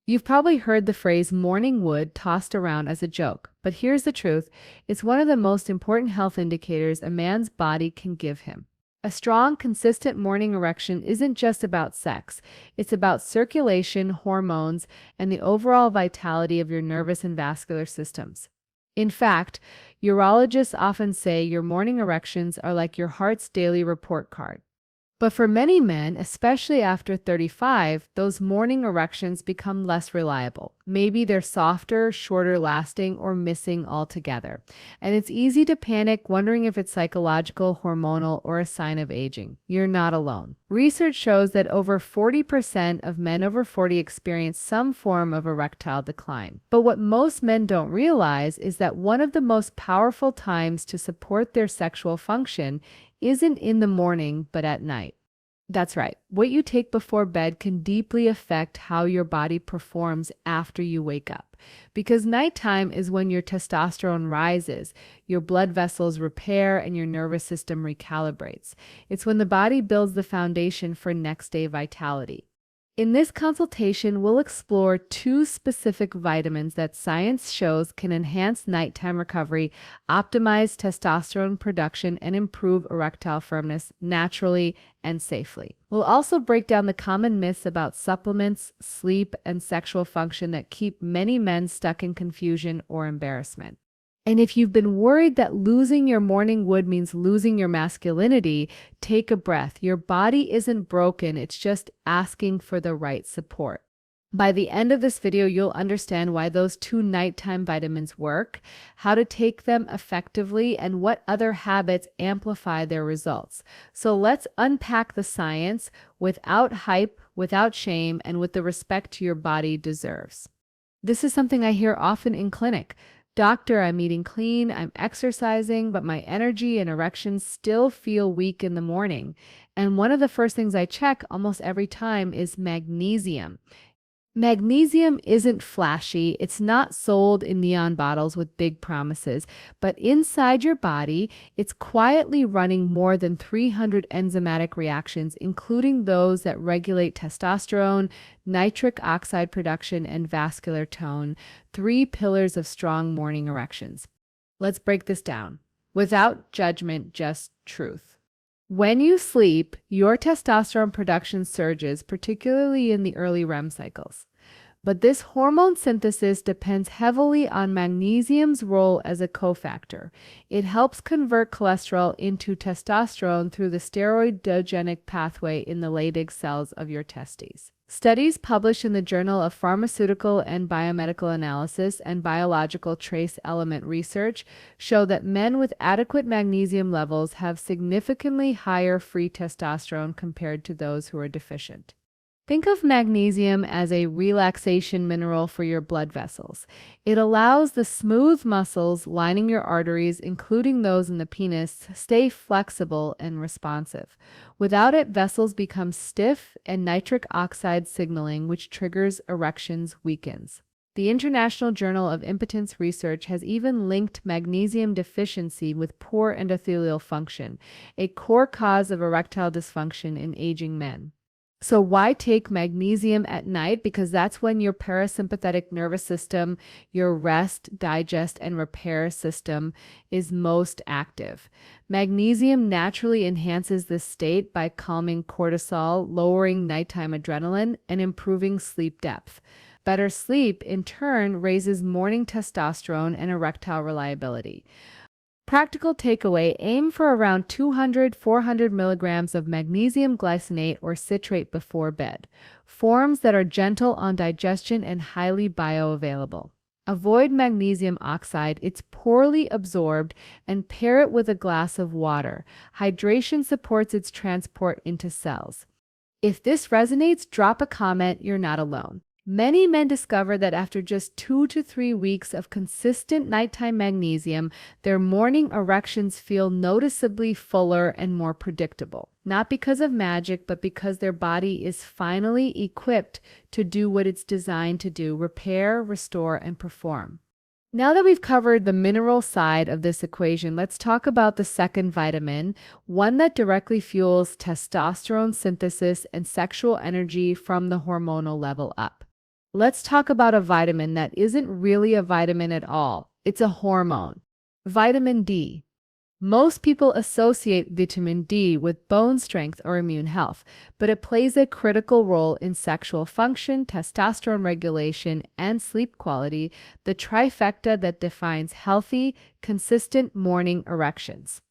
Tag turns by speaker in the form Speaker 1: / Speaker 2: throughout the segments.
Speaker 1: You've probably heard the phrase morning wood tossed around as a joke, but here's the truth. It's one of the most important health indicators a man's body can give him. A strong, consistent morning erection isn't just about sex. It's about circulation, hormones, and the overall vitality of your nervous and vascular systems. In fact, urologists often say your morning erections are like your heart's daily report card. But for many men, especially after 35, those morning erections become less reliable. Maybe they're softer, shorter lasting, or missing altogether. And it's easy to panic, wondering if it's psychological, hormonal, or a sign of aging. You're not alone. Research shows that over 40% of men over 40 experience some form of erectile decline. But what most men don't realize is that one of the most powerful times to support their sexual function isn't in the morning, but at night. That's right. What you take before bed can deeply affect how your body performs after you wake up. Because nighttime is when your testosterone rises, your blood vessels repair, and your nervous system recalibrates. It's when the body builds the foundation for next day vitality. In this consultation, we'll explore two specific vitamins that science shows can enhance nighttime recovery, optimize testosterone production, and improve erectile firmness naturally and safely. We'll also break down the common myths about supplements, sleep, and sexual function that keep many men stuck in confusion or embarrassment. And if you've been worried that losing your morning wood means losing your masculinity, take a breath. Your body isn't broken, it's just asking for the right support. By the end of this video, you'll understand why those two nighttime vitamins work, how to take them effectively, and what other habits amplify their results. So let's unpack the science without hype, without shame, and with the respect your body deserves. This is something I hear often in clinic. Doctor, I'm eating clean, I'm exercising, but my energy and erections still feel weak in the morning. And one of the first things I check almost every time is magnesium. Magnesium isn't flashy, it's not sold in neon bottles with big promises, but inside your body, it's quietly running more than 300 enzymatic reactions, including those that regulate testosterone, nitric oxide production, and vascular tone, three pillars of strong morning erections. Let's break this down. Without judgment, just truth. When you sleep, your testosterone production surges, particularly in the early REM cycles. But this hormone synthesis depends heavily on magnesium's role as a cofactor. It helps convert cholesterol into testosterone through the steroidogenic pathway in the Leydig cells of your testes. Studies published in the Journal of Pharmaceutical and Biomedical Analysis and Biological Trace Element Research show that men with adequate magnesium levels have significantly higher free testosterone compared to those who are deficient. Think of magnesium as a relaxation mineral for your blood vessels. It allows the smooth muscles lining your arteries, including those in the penis, to stay flexible and responsive. Without it, vessels become stiff and nitric oxide signaling, which triggers erections, weakens. The International Journal of Impotence Research has even linked magnesium deficiency with poor endothelial function, a core cause of erectile dysfunction in aging men. So why take magnesium at night? Because that's when your parasympathetic nervous system, your rest, digest, and repair system is most active. Magnesium naturally enhances this state by calming cortisol, lowering nighttime adrenaline, and improving sleep depth. Better sleep, in turn, raises morning testosterone and erectile reliability. Practical takeaway, aim for around 200-400 milligrams of magnesium glycinate or citrate before bed, forms that are gentle on digestion and highly bioavailable. Avoid magnesium oxide, it's poorly absorbed, and pair it with a glass of water. Hydration supports its transport into cells. If this resonates, drop a comment, you're not alone. Many men discover that after just 2 to 3 weeks of consistent nighttime magnesium, their morning erections feel noticeably fuller and more predictable. Not because of magic, but because their body is finally equipped to do what it's designed to do: repair, restore, and perform. Now that we've covered the mineral side of this equation, let's talk about the second vitamin, one that directly fuels testosterone synthesis and sexual energy from the hormonal level up. Let's talk about a vitamin that isn't really a vitamin at all. It's a hormone. Vitamin D. Most people associate vitamin D with bone strength or immune health, but it plays a critical role in sexual function, testosterone regulation, and sleep quality, the trifecta that defines healthy, consistent morning erections.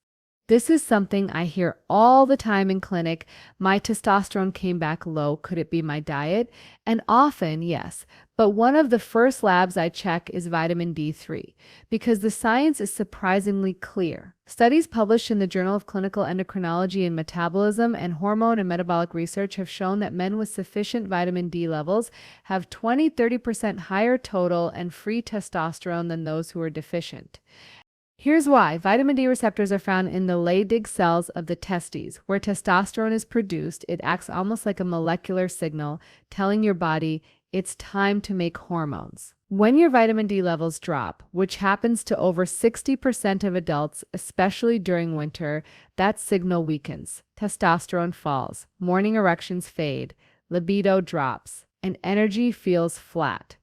Speaker 1: This is something I hear all the time in clinic. My testosterone came back low. Could it be my diet? And often, yes. But one of the first labs I check is vitamin D3 because the science is surprisingly clear. Studies published in the Journal of Clinical Endocrinology and Metabolism and Hormone and Metabolic Research have shown that men with sufficient vitamin D levels have 20-30% higher total and free testosterone than those who are deficient. Here's why. Vitamin D receptors are found in the Leydig cells of the testes. Where testosterone is produced, it acts almost like a molecular signal, telling your body it's time to make hormones. When your vitamin D levels drop, which happens to over 60% of adults, especially during winter, that signal weakens. Testosterone falls, morning erections fade, libido drops, and energy feels flat.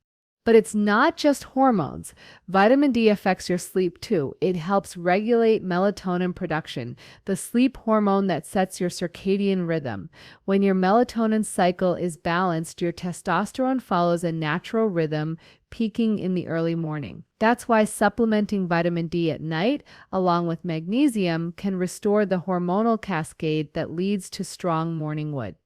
Speaker 1: But it's not just hormones. Vitamin D affects your sleep too. It helps regulate melatonin production, the sleep hormone that sets your circadian rhythm. When your melatonin cycle is balanced, your testosterone follows a natural rhythm, peaking in the early morning. That's why supplementing vitamin D at night, along with magnesium, can restore the hormonal cascade that leads to strong morning wood.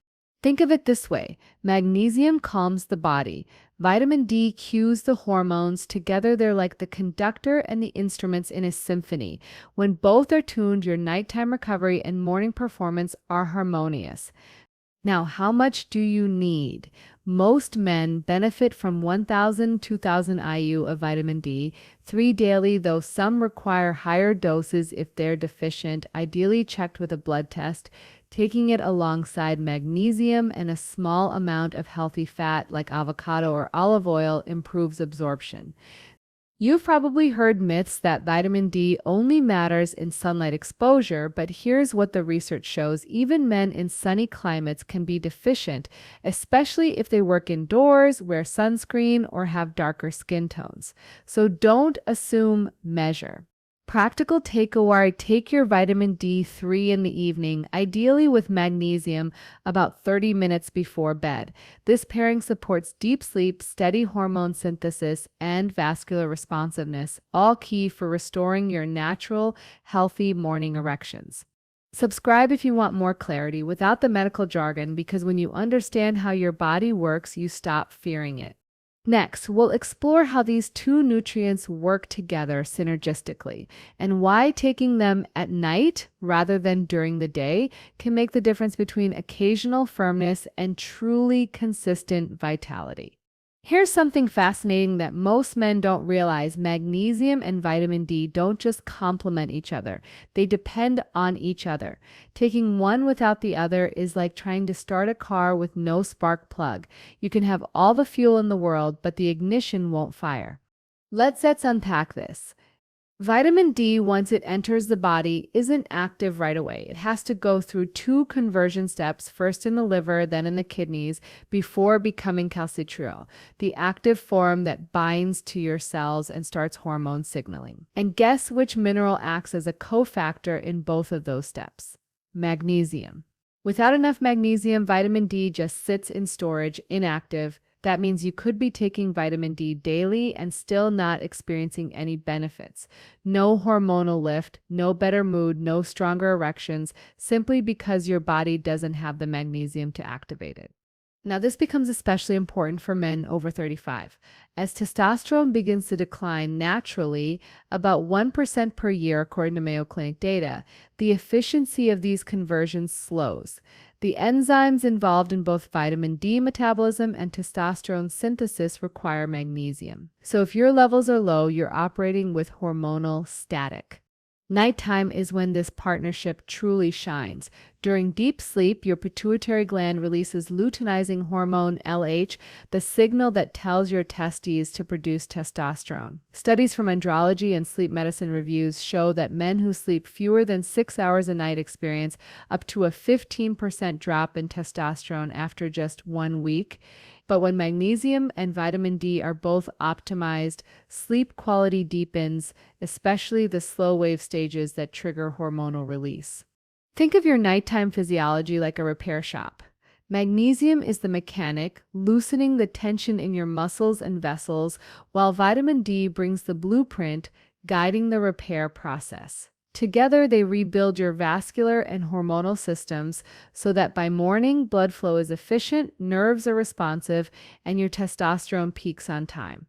Speaker 1: Think of it this way. Magnesium calms the body. Vitamin D cues the hormones. Together, they're like the conductor and the instruments in a symphony. When both are tuned, your nighttime recovery and morning performance are harmonious. Now, how much do you need? Most men benefit from 1,000-2,000 IU of vitamin D, 3 daily, though some require higher doses if they're deficient, ideally checked with a blood test. Taking it alongside magnesium and a small amount of healthy fat like avocado or olive oil improves absorption. You've probably heard myths that vitamin D only matters in sunlight exposure, but here's what the research shows. Even men in sunny climates can be deficient, especially if they work indoors, wear sunscreen, or have darker skin tones. So don't assume, measure. Practical takeaway: take your vitamin D3 in the evening, ideally with magnesium, about 30 minutes before bed. This pairing supports deep sleep, steady hormone synthesis, and vascular responsiveness, all key for restoring your natural, healthy morning erections. Subscribe if you want more clarity without the medical jargon, because when you understand how your body works, you stop fearing it. Next, we'll explore how these two nutrients work together synergistically and why taking them at night rather than during the day can make the difference between occasional firmness and truly consistent vitality. Here's something fascinating that most men don't realize. Magnesium and vitamin D don't just complement each other, they depend on each other. Taking one without the other is like trying to start a car with no spark plug. You can have all the fuel in the world, but the ignition won't fire. Let's unpack this. Vitamin D, once it enters the body, isn't active right away. It has to go through 2 conversion steps, first in the liver, then in the kidneys, before becoming calcitriol, the active form that binds to your cells and starts hormone signaling. And guess which mineral acts as a cofactor in both of those steps? Magnesium. Without enough magnesium, vitamin D just sits in storage, inactive. That means you could be taking vitamin D daily and still not experiencing any benefits. No hormonal lift, no better mood, no stronger erections, simply because your body doesn't have the magnesium to activate it. Now, this becomes especially important for men over 35. As testosterone begins to decline naturally, about 1% per year, according to Mayo Clinic data, the efficiency of these conversions slows. The enzymes involved in both vitamin D metabolism and testosterone synthesis require magnesium. So if your levels are low, you're operating with hormonal static. Nighttime is when this partnership truly shines. During deep sleep, your pituitary gland releases luteinizing hormone LH, the signal that tells your testes to produce testosterone. Studies from andrology and sleep medicine reviews show that men who sleep fewer than 6 hours a night experience up to a 15% drop in testosterone after just 1 week. But when magnesium and vitamin D are both optimized, sleep quality deepens, especially the slow wave stages that trigger hormonal release. Think of your nighttime physiology like a repair shop. Magnesium is the mechanic, loosening the tension in your muscles and vessels, while vitamin D brings the blueprint, guiding the repair process. Together, they rebuild your vascular and hormonal systems so that by morning, blood flow is efficient, nerves are responsive, and your testosterone peaks on time.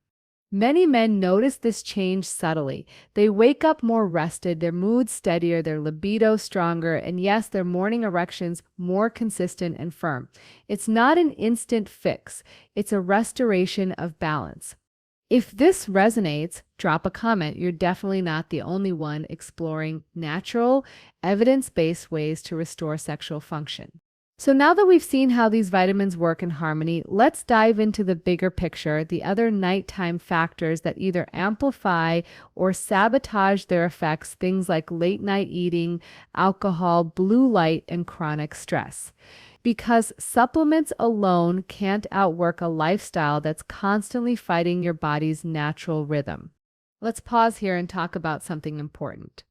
Speaker 1: Many men notice this change subtly. They wake up more rested, their mood steadier, their libido stronger, and yes, their morning erections more consistent and firm. It's not an instant fix, it's a restoration of balance. If this resonates, drop a comment. You're definitely not the only one exploring natural, evidence-based ways to restore sexual function. So now that we've seen how these vitamins work in harmony, let's dive into the bigger picture, the other nighttime factors that either amplify or sabotage their effects, things like late night eating, alcohol, blue light, and chronic stress. Because supplements alone can't outwork a lifestyle that's constantly fighting your body's natural rhythm. Let's pause here and talk about something important.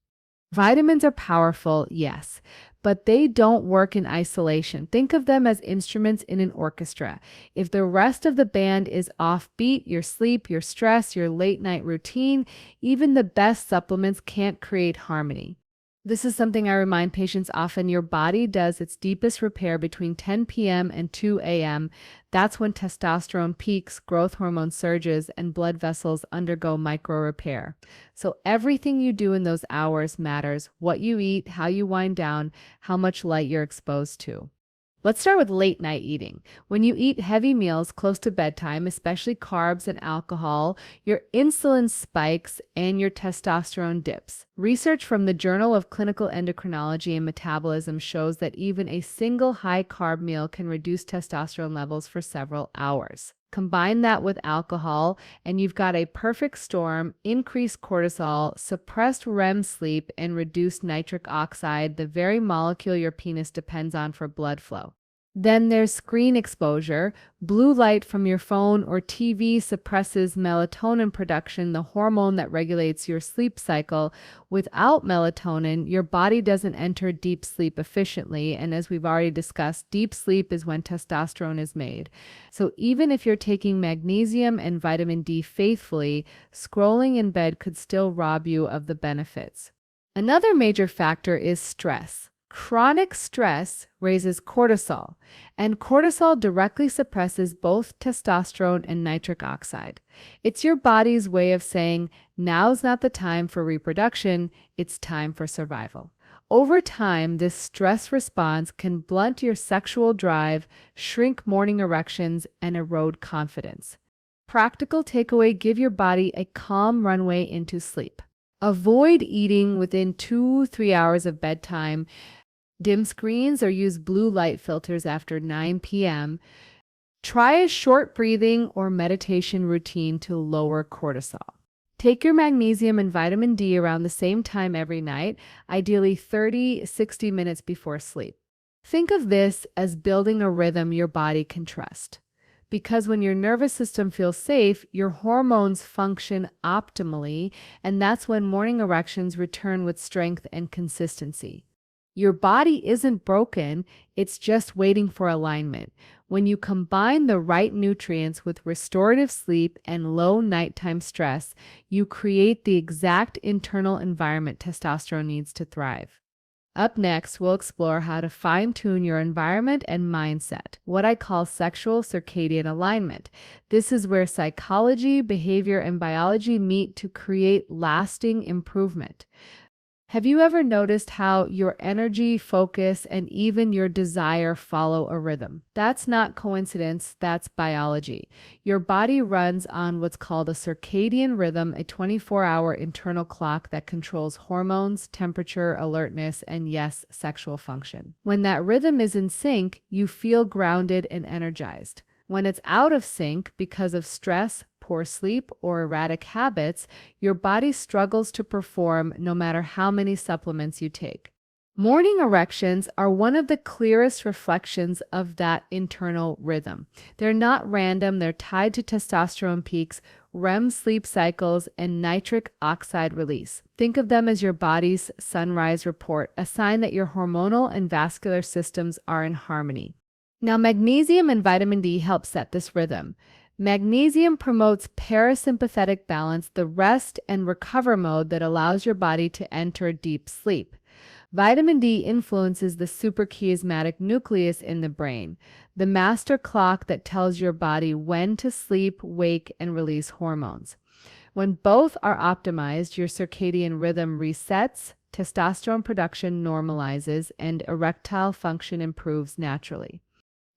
Speaker 1: Vitamins are powerful, yes, but they don't work in isolation. Think of them as instruments in an orchestra. If the rest of the band is offbeat, your sleep, your stress, your late night routine, even the best supplements can't create harmony. This is something I remind patients often. Your body does its deepest repair between 10 p.m. and 2 a.m. That's when testosterone peaks, growth hormone surges, and blood vessels undergo micro repair. So everything you do in those hours matters: what you eat, how you wind down, how much light you're exposed to. Let's start with late night eating. When you eat heavy meals close to bedtime, especially carbs and alcohol, your insulin spikes and your testosterone dips. Research from the Journal of Clinical Endocrinology and Metabolism shows that even a single high-carb meal can reduce testosterone levels for several hours. Combine that with alcohol, and you've got a perfect storm: increased cortisol, suppressed REM sleep, and reduced nitric oxide, the very molecule your penis depends on for blood flow. Then there's screen exposure. Blue light from your phone or TV suppresses melatonin production, the hormone that regulates your sleep cycle. Without melatonin, your body doesn't enter deep sleep efficiently, and as we've already discussed, deep sleep is when testosterone is made. So even if you're taking magnesium and vitamin D faithfully, scrolling in bed could still rob you of the benefits. Another major factor is stress. Chronic stress raises cortisol, and cortisol directly suppresses both testosterone and nitric oxide. It's your body's way of saying, now's not the time for reproduction, it's time for survival. Over time, this stress response can blunt your sexual drive, shrink morning erections, and erode confidence. Practical takeaway: give your body a calm runway into sleep. Avoid eating within 2-3 hours of bedtime. Dim screens or use blue light filters after 9 p.m. Try a short breathing or meditation routine to lower cortisol. Take your magnesium and vitamin D around the same time every night, ideally 30-60 minutes before sleep. Think of this as building a rhythm your body can trust. Because when your nervous system feels safe, your hormones function optimally, and that's when morning erections return with strength and consistency. Your body isn't broken, it's just waiting for alignment. When you combine the right nutrients with restorative sleep and low nighttime stress, you create the exact internal environment testosterone needs to thrive. Up next, we'll explore how to fine-tune your environment and mindset, what I call sexual circadian alignment. This is where psychology, behavior, and biology meet to create lasting improvement. Have you ever noticed how your energy, focus, and even your desire follow a rhythm? That's not coincidence, that's biology. Your body runs on what's called a circadian rhythm, a 24-hour internal clock that controls hormones, temperature, alertness, and yes, sexual function. When that rhythm is in sync, you feel grounded and energized. When it's out of sync because of stress, poor sleep, or erratic habits, your body struggles to perform no matter how many supplements you take. Morning erections are one of the clearest reflections of that internal rhythm. They're not random, they're tied to testosterone peaks, REM sleep cycles, and nitric oxide release. Think of them as your body's sunrise report, a sign that your hormonal and vascular systems are in harmony. Now, magnesium and vitamin D help set this rhythm. Magnesium promotes parasympathetic balance, the rest and recover mode that allows your body to enter deep sleep. Vitamin D influences the suprachiasmatic nucleus in the brain, the master clock that tells your body when to sleep, wake, and release hormones. When both are optimized, your circadian rhythm resets, testosterone production normalizes, and erectile function improves naturally.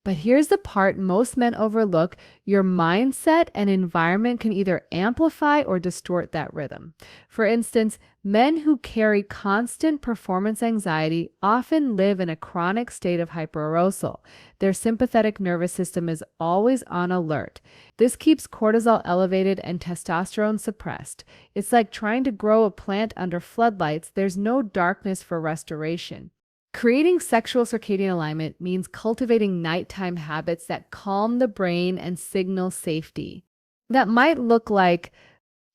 Speaker 1: But here's the part most men overlook: your mindset and environment can either amplify or distort that rhythm. For instance, men who carry constant performance anxiety often live in a chronic state of hyperarousal. Their sympathetic nervous system is always on alert. This keeps cortisol elevated and testosterone suppressed. It's like trying to grow a plant under floodlights. There's no darkness for restoration. Creating sexual circadian alignment means cultivating nighttime habits that calm the brain and signal safety. That might look like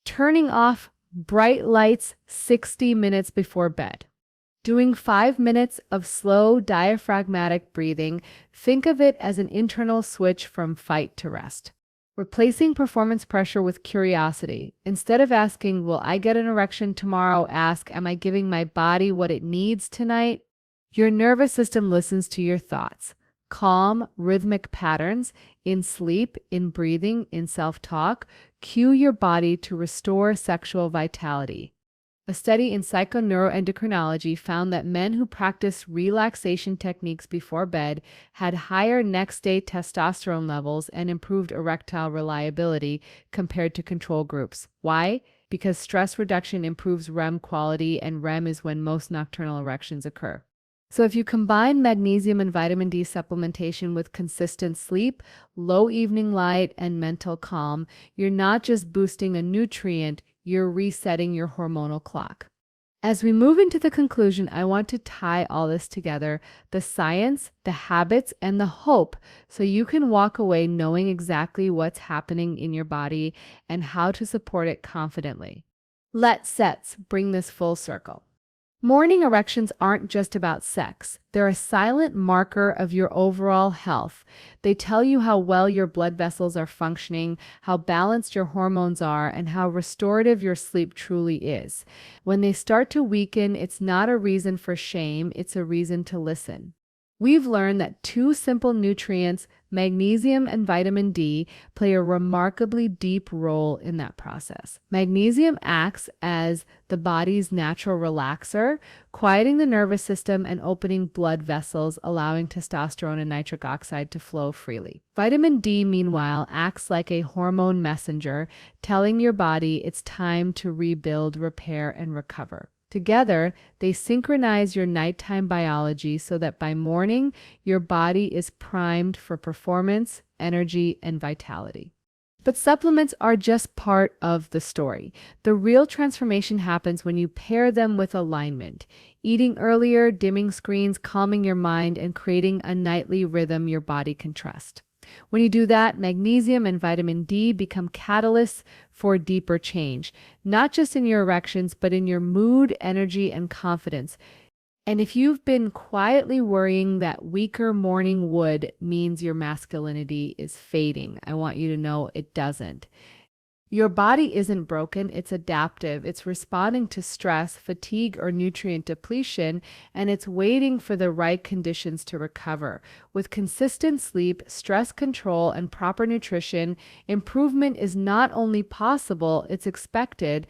Speaker 1: turning off bright lights 60 minutes before bed, doing 5 minutes of slow diaphragmatic breathing. Think of it as an internal switch from fight to rest. Replacing performance pressure with curiosity. Instead of asking, "Will I get an erection tomorrow?" ask, "Am I giving my body what it needs tonight?" Your nervous system listens to your thoughts. Calm, rhythmic patterns in sleep, in breathing, in self-talk cue your body to restore sexual vitality. A study in psychoneuroendocrinology found that men who practiced relaxation techniques before bed had higher next-day testosterone levels and improved erectile reliability compared to control groups. Why? Because stress reduction improves REM quality, and REM is when most nocturnal erections occur. So if you combine magnesium and vitamin D supplementation with consistent sleep, low evening light, and mental calm, you're not just boosting a nutrient, you're resetting your hormonal clock. As we move into the conclusion, I want to tie all this together: the science, the habits, and the hope, so you can walk away knowing exactly what's happening in your body and how to support it confidently. Let's bring this full circle. Morning erections aren't just about sex. They're a silent marker of your overall health. They tell you how well your blood vessels are functioning, how balanced your hormones are, and how restorative your sleep truly is. When they start to weaken, it's not a reason for shame, it's a reason to listen. We've learned that two simple nutrients, magnesium and vitamin D, play a remarkably deep role in that process. Magnesium acts as the body's natural relaxer, quieting the nervous system and opening blood vessels, allowing testosterone and nitric oxide to flow freely. Vitamin D, meanwhile, acts like a hormone messenger, telling your body it's time to rebuild, repair, and recover. Together, they synchronize your nighttime biology so that by morning, your body is primed for performance, energy, and vitality. But supplements are just part of the story. The real transformation happens when you pair them with alignment, eating earlier, dimming screens, calming your mind, and creating a nightly rhythm your body can trust. When you do that, magnesium and vitamin D become catalysts for deeper change, not just in your erections, but in your mood, energy, and confidence. And if you've been quietly worrying that weaker morning wood means your masculinity is fading, I want you to know it doesn't. Your body isn't broken, it's adaptive. It's responding to stress, fatigue, or nutrient depletion, and it's waiting for the right conditions to recover. With consistent sleep, stress control, and proper nutrition, improvement is not only possible, it's expected.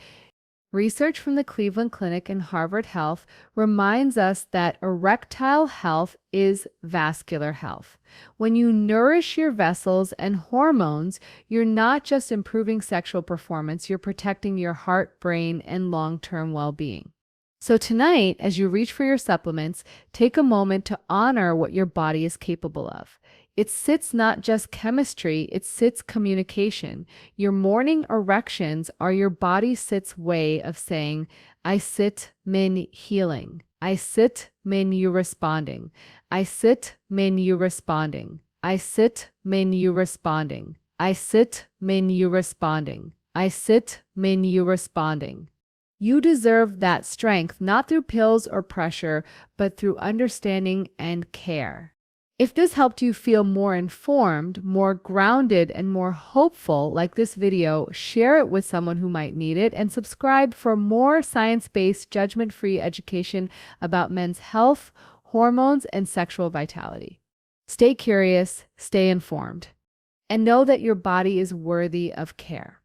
Speaker 1: Research from the Cleveland Clinic and Harvard Health reminds us that erectile health is vascular health. When you nourish your vessels and hormones, you're not just improving sexual performance, you're protecting your heart, brain, and long-term well-being. So tonight, as you reach for your supplements, take a moment to honor what your body is capable of. It sits not just chemistry, it sits communication. Your morning erections are your body sits way of saying, I sit min healing. I sit min you responding. I sit min you responding. I sit min you responding. I sit min you responding. I sit min you responding. You deserve that strength not through pills or pressure, but through understanding and care. If this helped you feel more informed, more grounded, and more hopeful, like this video, share it with someone who might need it and subscribe for more science-based, judgment-free education about men's health, hormones, and sexual vitality. Stay curious, stay informed, and know that your body is worthy of care.